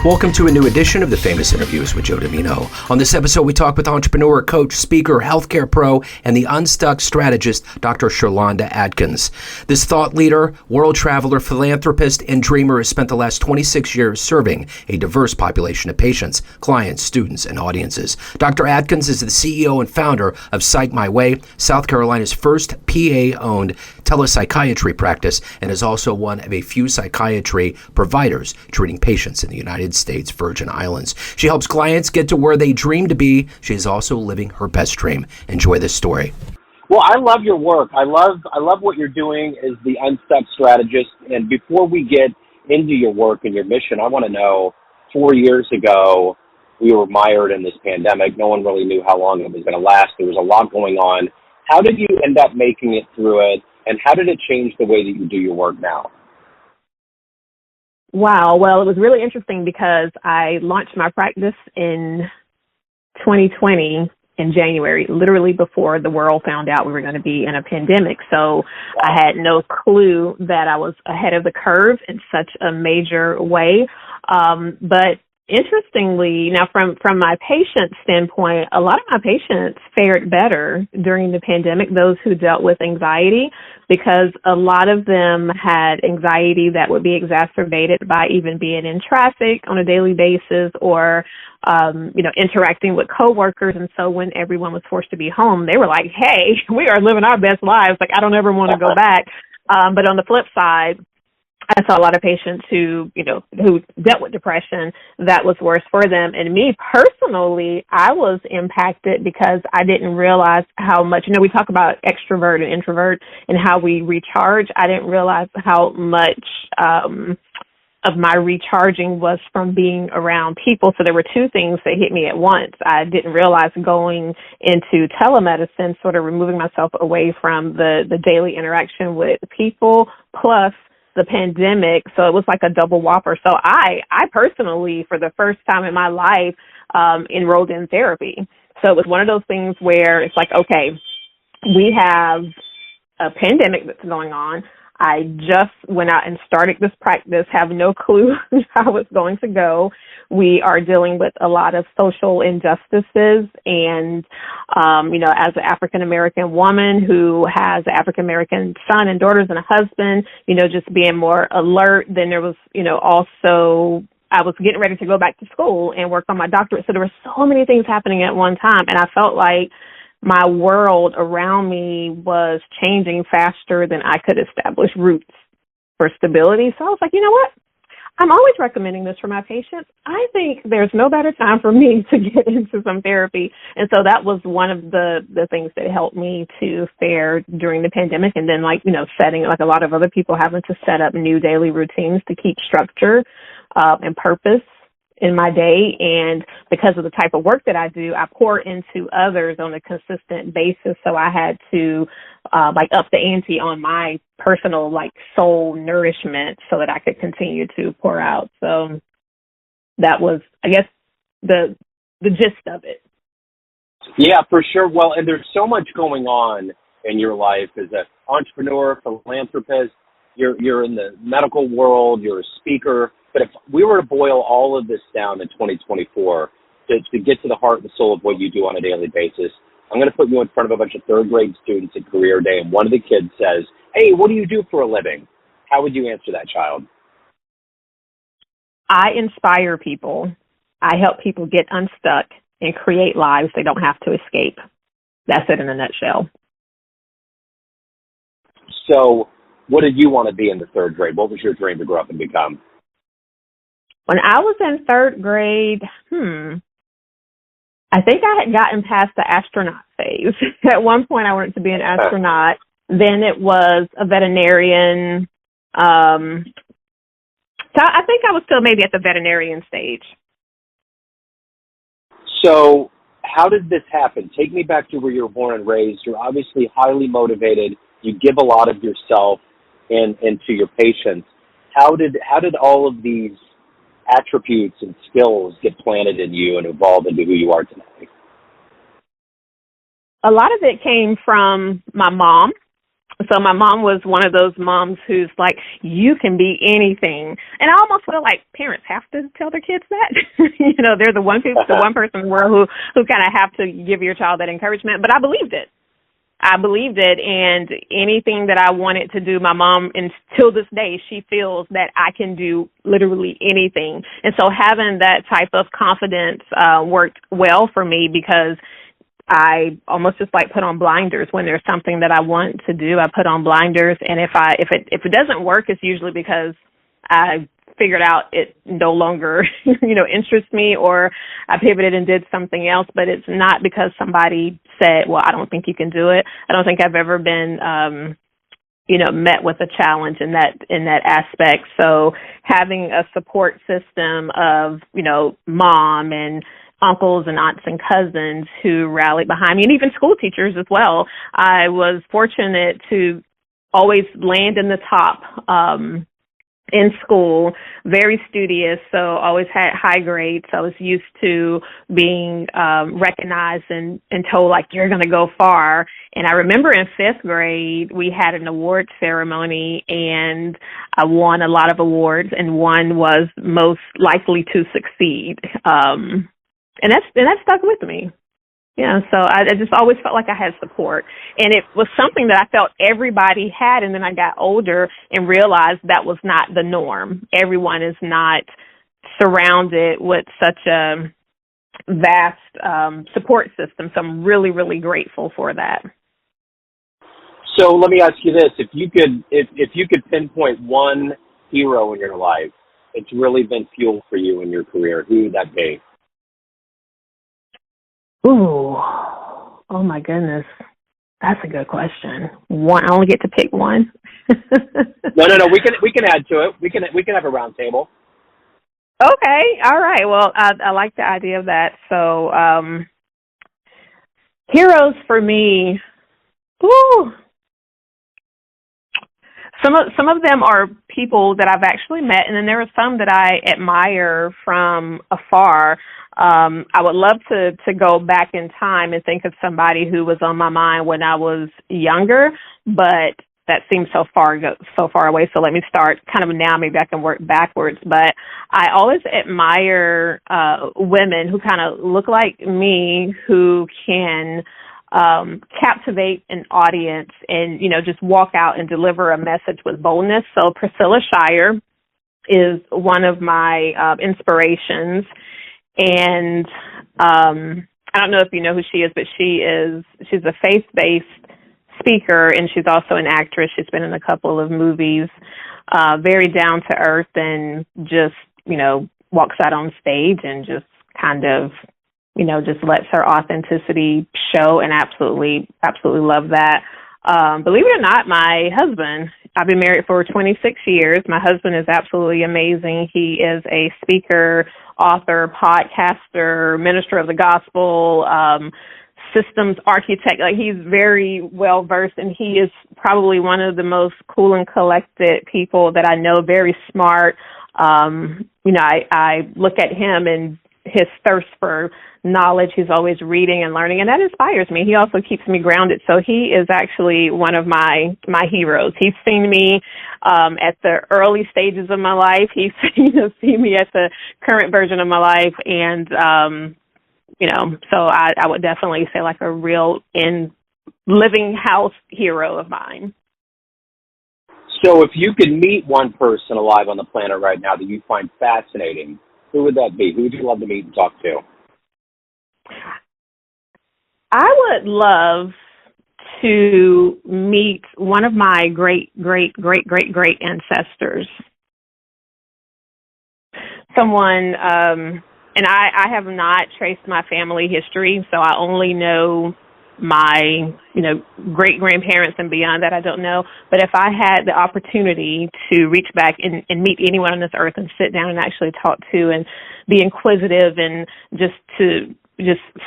Welcome to a new edition of the Famous Interviews with Joe Dimino. On this episode, we talk with entrepreneur, coach, speaker, healthcare pro, and the UNSTUCK Strategist, Dr. Sherlonda Adkins. This thought leader, world traveler, philanthropist, and dreamer has spent the last 26 years serving a diverse population of patients, clients, students, and audiences. Dr. Adkins is the CEO and founder of PsychMYway, South Carolina's first PA-owned telepsychiatry practice, and is also one of a few psychiatry providers treating patients in the United States Virgin Islands. She helps clients get to where they dream to be. She is also living her best dream. Enjoy this story. Well, I love your work. I love what you're doing as the UNSTUCK Strategist. And before we get into your work and your mission, I want to know, 4 years ago, we were mired in this pandemic. No one really knew how long it was going to last. There was a lot going on. How did you end up making it through it? And how did it change the way that you do your work now? Wow. Well, it was really interesting because I launched my practice in 2020 in January, literally before the world found out we were going to be in a pandemic. So I had no clue that I was ahead of the curve in such a major way. But interestingly, now from my patient standpoint, a lot of my patients fared better during the pandemic, those who dealt with anxiety, because a lot of them had anxiety that would be exacerbated by even being in traffic on a daily basis or, interacting with coworkers. And so when everyone was forced to be home, they were like, hey, we are living our best lives. Like, I don't ever want to go back. But on the flip side, I saw a lot of patients who dealt with depression that was worse for them. And me personally, I was impacted because I didn't realize how much, we talk about extrovert and introvert and how we recharge. I didn't realize how much of my recharging was from being around people. So there were two things that hit me at once. I didn't realize going into telemedicine, sort of removing myself away from the daily interaction with people, plus the pandemic. So it was like a double whopper. So I personally, for the first time in my life, enrolled in therapy. So it was one of those things where it's like, okay, we have a pandemic that's going on. I just went out and started this practice, have no clue how it's going to go. We are dealing with a lot of social injustices. And, as an African-American woman who has an African-American son and daughters and a husband, just being more alert. Then there was, also I was getting ready to go back to school and work on my doctorate. So there were so many things happening at one time. And I felt like my world around me was changing faster than I could establish roots for stability. So I was like, you know what? I'm always recommending this for my patients. I think there's no better time for me to get into some therapy. And so that was one of the things that helped me to fare during the pandemic. And then setting, like a lot of other people, having to set up new daily routines to keep structure and purpose in my day. And because of the type of work that I do, I pour into others on a consistent basis. So I had to up the ante on my personal soul nourishment so that I could continue to pour out. So that was, I guess, the gist of it. Yeah, for sure. Well, and there's so much going on in your life as an entrepreneur, philanthropist. You're in the medical world. You're a speaker. But if we were to boil all of this down in 2024 to get to the heart and soul of what you do on a daily basis, I'm going to put you in front of a bunch of third grade students at career day, and one of the kids says, hey, what do you do for a living? How would you answer that child? I inspire people. I help people get unstuck and create lives they don't have to escape. That's it in a nutshell. So what did you want to be in the third grade? What was your dream to grow up and become? When I was in third grade, I think I had gotten past the astronaut phase. At one point, I wanted to be an astronaut. Then it was a veterinarian. So I think I was still maybe at the veterinarian stage. So how did this happen? Take me back to where you were born and raised. You're obviously highly motivated. You give a lot of yourself and to your patients. How did all of these attributes and skills get planted in you and evolve into who you are today? A lot of it came from my mom. So my mom was one of those moms who's like, you can be anything. And I almost feel like parents have to tell their kids that. They're the one person in the world who kind of have to give your child that encouragement. But I believed it. And anything that I wanted to do, my mom, until this day, she feels that I can do literally anything. And so having that type of confidence worked well for me, because I almost just like put on blinders when there's something that I want to do. I put on blinders, and if it doesn't work, it's usually because I figured out it no longer interests me, or I pivoted and did something else. But it's not because somebody said, well, I don't think you can do it. I don't think I've ever been met with a challenge in that aspect. So having a support system of mom and uncles and aunts and cousins who rallied behind me, and even school teachers as well. I was fortunate to always land in the top in school, very studious, so always had high grades. I was used to being recognized and told, like, you're going to go far. And I remember in 5th grade, we had an award ceremony, and I won a lot of awards, and one was most likely to succeed. And that stuck with me. Yeah, so I just always felt like I had support. And it was something that I felt everybody had, and then I got older and realized that was not the norm. Everyone is not surrounded with such a vast support system, so I'm really, really grateful for that. So let me ask you this. If you could pinpoint one hero in your life that's really been fuel for you in your career, who would that be? Ooh, oh my goodness, that's a good question. One, I only get to pick one. No. We can add to it. We can have a round table. Okay, all right. Well, I like the idea of that. So, heroes for me. Ooh. Some of them are people that I've actually met, and then there are some that I admire from afar. I would love to go back in time and think of somebody who was on my mind when I was younger, but that seems so far away. So let me start kind of now. Maybe I can work backwards. But I always admire women who kind of look like me, who can captivate an audience and, just walk out and deliver a message with boldness. So Priscilla Shirer is one of my inspirations. And I don't know if you know who she is, but she's a faith-based speaker, and she's also an actress. She's been in a couple of movies, very down to earth, and just, walks out on stage and just kind of, just lets her authenticity show, and absolutely love that. Believe it or not, my husband, I've been married for 26 years. My husband is absolutely amazing. He is a speaker, author, podcaster, minister of the gospel, systems architect. Like, he's very well versed, and he is probably one of the most cool and collected people that I know. Very smart. I look at him and his thirst for knowledge. He's always reading and learning, and that inspires me. He also keeps me grounded. So he is actually one of my heroes. He's seen me at the early stages of my life. He's seen me at the current version of my life, and so I would definitely say like a real living house hero of mine. So if you could meet one person alive on the planet right now that you find fascinating, who would that be? Who would you love to meet and talk to? I would love to meet one of my great ancestors. Someone, and I have not traced my family history, so I only know my, great grandparents, and beyond that I don't know. But if I had the opportunity to reach back and meet anyone on this earth and sit down and actually talk to and be inquisitive and just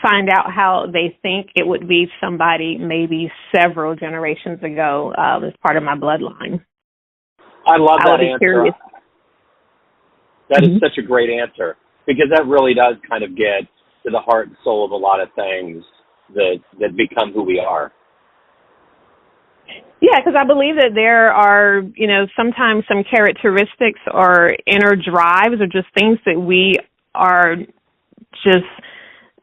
find out how they think, it would be somebody maybe several generations ago as part of my bloodline. I love that answer. Curious. That is such a great answer, because that really does kind of get to the heart and soul of a lot of things that become who we are. Yeah, because I believe that there are, sometimes some characteristics or inner drives or just things that we are just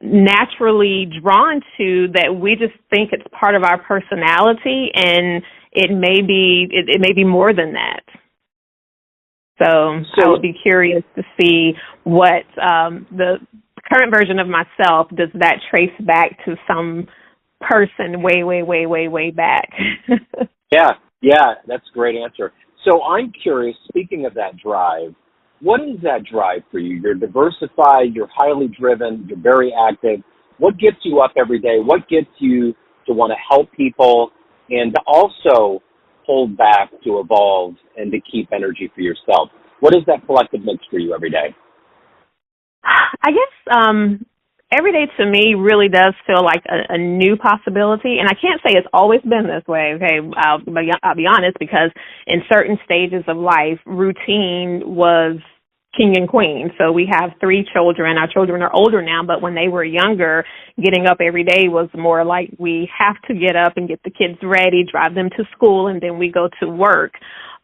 naturally drawn to that we just think it's part of our personality, and it may be more than that. So I would be curious to see what the current version of myself, does that trace back to some person way back. Yeah, that's a great answer. So I'm curious, speaking of that drive, what is that drive for you? You're diversified, you're highly driven, you're very active. What gets you up every day? What gets you to want to help people and to also hold back, to evolve, and to keep energy for yourself? What is that collective mix for you every day? I guess every day to me really does feel like a new possibility, and I can't say it's always been this way. Okay, I'll be honest, because in certain stages of life, routine was king and queen. So we have 3 children. Our children are older now, but when they were younger, getting up every day was more like we have to get up and get the kids ready, drive them to school, and then we go to work.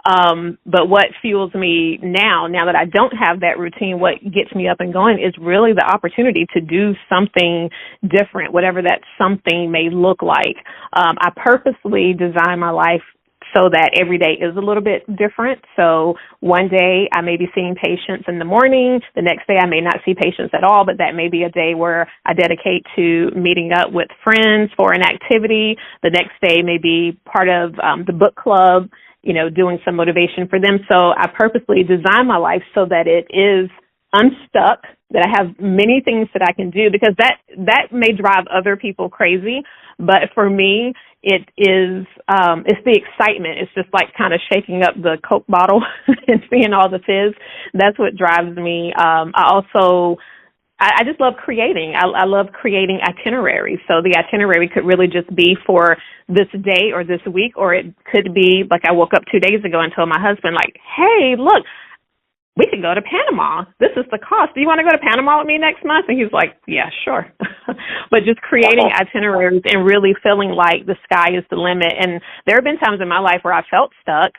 But what fuels me now that I don't have that routine, what gets me up and going is really the opportunity to do something different, whatever that something may look like. I purposely design my life so that every day is a little bit different. So one day I may be seeing patients in the morning. The next day I may not see patients at all, but that may be a day where I dedicate to meeting up with friends for an activity. The next day may be part of the book club, doing some motivation for them. So I purposely design my life so that it is unstuck, that I have many things that I can do, because that may drive other people crazy. But for me, it is, it's the excitement. It's just like kind of shaking up the Coke bottle and seeing all the fizz. That's what drives me. I just love creating. I love creating itineraries. So the itinerary could really just be for this day or this week, or it could be like I woke up 2 days ago and told my husband, like, hey, look, we could go to Panama. This is the cost. Do you want to go to Panama with me next month? And he's like, yeah, sure. But just creating itineraries and really feeling like the sky is the limit. And there have been times in my life where I felt stuck,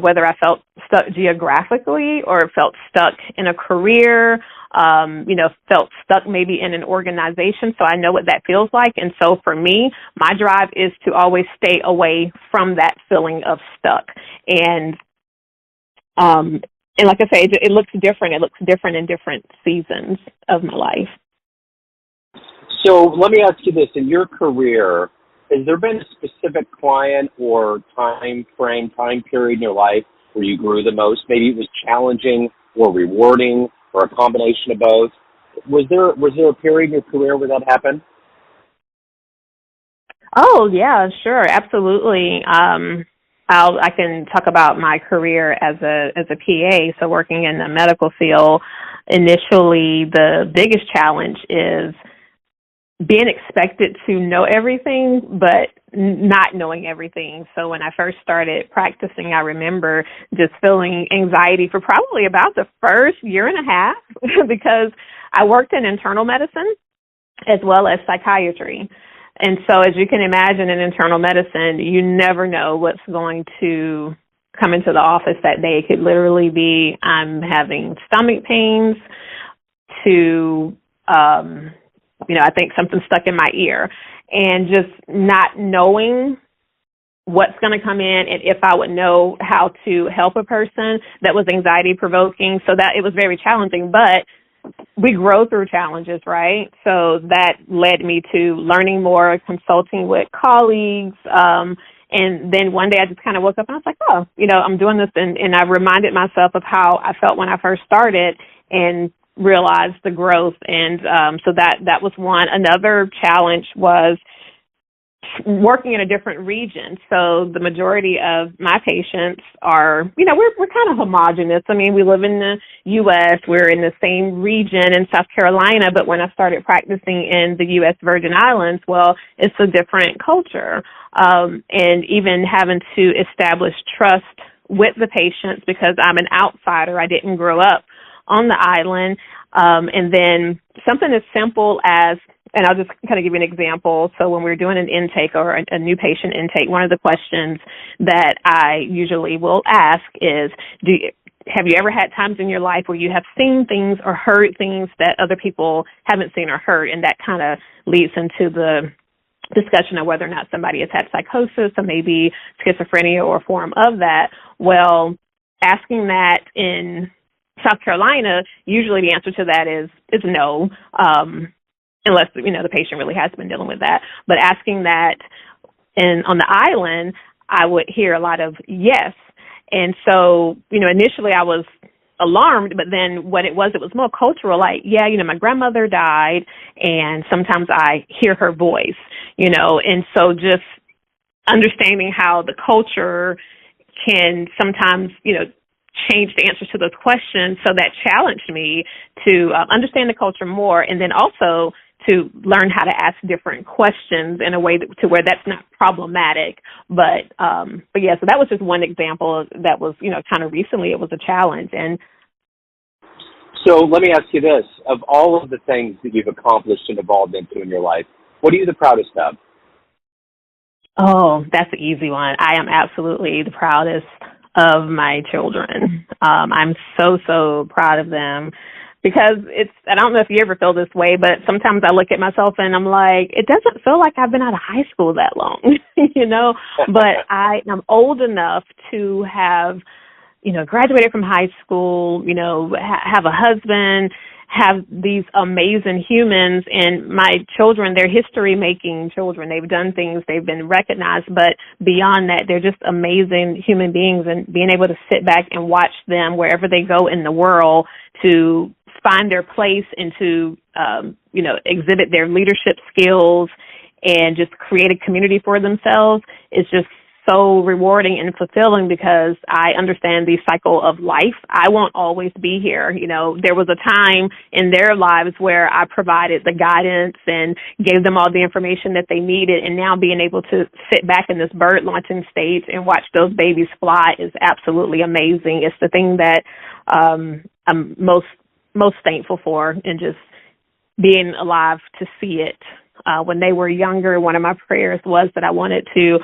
whether I felt stuck geographically or felt stuck in a career, felt stuck maybe in an organization. So I know what that feels like. And so for me, my drive is to always stay away from that feeling of stuck. And like I say, it looks different. It looks different in different seasons of my life. So let me ask you this. In your career, has there been a specific client or time period in your life where you grew the most? Maybe it was challenging or rewarding or a combination of both. Was there a period in your career where that happened? Oh, yeah, sure. Absolutely. I can talk about my career as a PA. So working in the medical field, initially the biggest challenge is being expected to know everything, but not knowing everything. So when I first started practicing, I remember just feeling anxiety for probably about the first year and a half because I worked in internal medicine as well as psychiatry. And so as you can imagine, in internal medicine, you never know what's going to come into the office that day. It could literally be I'm having stomach pains to, I think something stuck in my ear, and just not knowing what's going to come in and if I would know how to help a person. That was anxiety provoking. So that it was very challenging, but we grow through challenges, right? So that led me to learning more, consulting with colleagues. And then one day I just kind of woke up and I was like, oh, I'm doing this. And I reminded myself of how I felt when I first started and realized the growth. And so that was one. Another challenge was working in a different region. So the majority of my patients are, we're kind of homogenous. I mean, we live in the U.S., we're in the same region in South Carolina, but when I started practicing in the U.S. Virgin Islands, well, it's a different culture. And even having to establish trust with the patients because I'm an outsider. I didn't grow up on the island. And then something as simple as and I'll just kind of give you an example. So when we're doing an intake or a new patient intake, one of the questions that I usually will ask is, have you ever had times in your life where you have seen things or heard things that other people haven't seen or heard? And that kind of leads into the discussion of whether or not somebody has had psychosis or maybe schizophrenia or a form of that. Well, asking that in South Carolina, usually the answer to that is no, unless, the patient really has been dealing with that. But asking that on the island, I would hear a lot of yes. And so, initially I was alarmed, but then what it was more cultural, like, yeah, my grandmother died and sometimes I hear her voice, and so just understanding how the culture can sometimes, change the answers to those questions. So that challenged me to understand the culture more, and then also to learn how to ask different questions in a way to where that's not problematic. But yeah, so that was just one example that was, kind of recently it was a challenge. And so let me ask you this. Of all of the things that you've accomplished and evolved into in your life, what are you the proudest of? Oh, that's an easy one. I am absolutely the proudest of my children. I'm so proud of them because I don't know if you ever feel this way, but sometimes I look at myself and I'm like, it doesn't feel like I've been out of high school that long, but I'm old enough to have, graduated from high school, have a husband, have these amazing humans, and my children, they're history-making children. They've done things, they've been recognized, but beyond that, they're just amazing human beings, and being able to sit back and watch them wherever they go in the world to find their place and to, exhibit their leadership skills and just create a community for themselves is just so rewarding and fulfilling because I understand the cycle of life. I won't always be here. There was a time in their lives where I provided the guidance and gave them all the information that they needed, and now being able to sit back in this bird launching stage and watch those babies fly is absolutely amazing. It's the thing that I'm most thankful for, and just being alive to see it. When they were younger, one of my prayers was that I wanted to,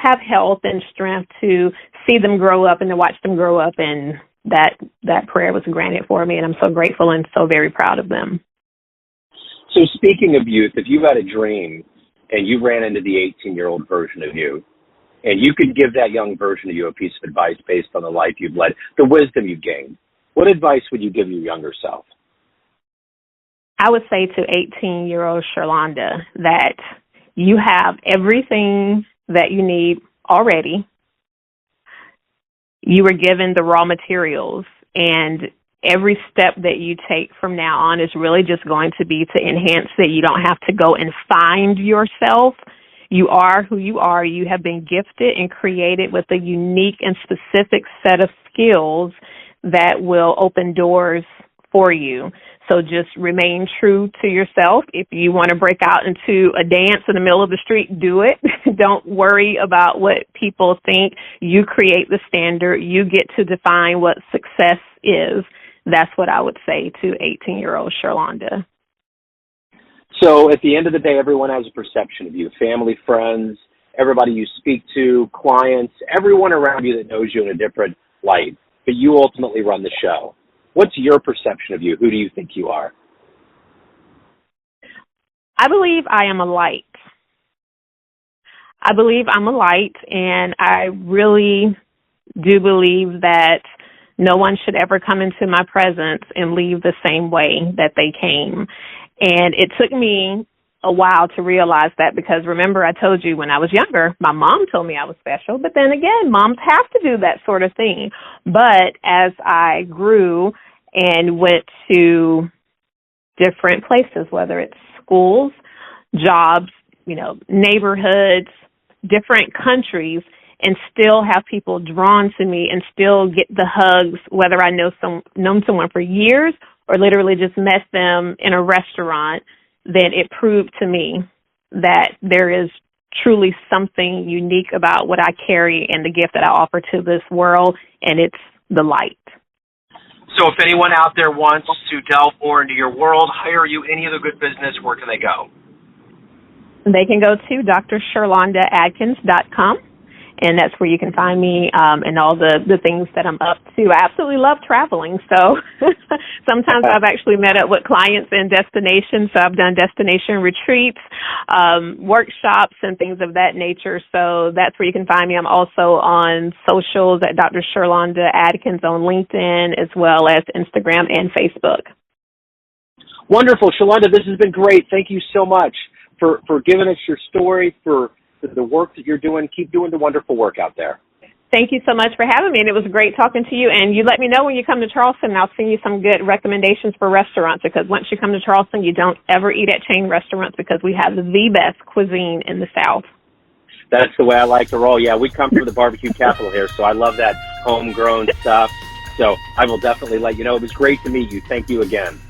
have health and strength to see them grow up and to watch them grow up. And that prayer was granted for me. And I'm so grateful and so very proud of them. So speaking of youth, if you had a dream and you ran into the 18-year-old version of you, and you could give that young version of you a piece of advice based on the life you've led, the wisdom you've gained, what advice would you give your younger self? I would say to 18-year-old Sherlonda that you have everything that you need already. You were given the raw materials, and every step that you take from now on is really just going to be to enhance that. You don't have to go and find yourself. You are who you are. You have been gifted and created with a unique and specific set of skills that will open doors for you. So just remain true to yourself. If you want to break out into a dance in the middle of the street, do it. Don't worry about what people think. You create the standard. You get to define what success is. That's what I would say to 18-year-old Sherlonda. So at the end of the day, everyone has a perception of you, family, friends, everybody you speak to, clients, everyone around you that knows you in a different light, but you ultimately run the show. What's your perception of you? Who do you think you are? I believe I am a light. I believe I'm a light, and I really do believe that no one should ever come into my presence and leave the same way that they came. And it took me a while to realize that because, remember, I told you when I was younger, my mom told me I was special. But then again, moms have to do that sort of thing. But as I grew and went to different places, whether it's schools, jobs, neighborhoods, different countries, and still have people drawn to me and still get the hugs, whether I known someone for years or literally just met them in a restaurant, then it proved to me that there is truly something unique about what I carry and the gift that I offer to this world, and it's the light. So if anyone out there wants to delve more into your world, hire you, any other good business, where can they go? They can go to drsherlondaadkins.com, and that's where you can find me and all the things that I'm up to. I absolutely love traveling, so sometimes I've actually met up with clients in destinations. So I've done destination retreats, workshops, and things of that nature. So that's where you can find me. I'm also on socials at Dr. Sherlonda Adkins on LinkedIn, as well as Instagram and Facebook. Wonderful. Sherlonda, this has been great. Thank you so much for giving us your story, for the work that you're doing. Keep doing the wonderful work out there. Thank you so much for having me, and it was great talking to you. And you let me know when you come to Charleston, and I'll send you some good recommendations for restaurants, because once you come to Charleston, you don't ever eat at chain restaurants, because we have the best cuisine in the South. That's the way I like to roll. Yeah, we come from the barbecue capital here, so I love that homegrown stuff. So I will definitely let you know. It was great to meet you. Thank you again.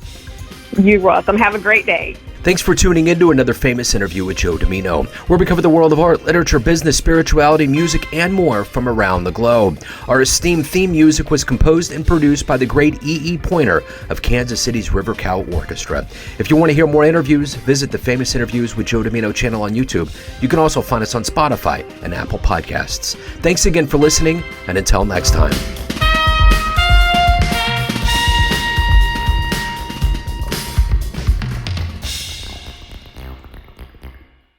You're welcome. Have a great day. Thanks for tuning in to another famous interview with Joe Dimino, where we cover the world of art, literature, business, spirituality, music, and more from around the globe. Our esteemed theme music was composed and produced by the great E.E. Pointer of Kansas City's River Cow Orchestra. If you want to hear more interviews, visit the Famous Interviews with Joe Dimino channel on YouTube. You can also find us on Spotify and Apple Podcasts. Thanks again for listening, and until next time.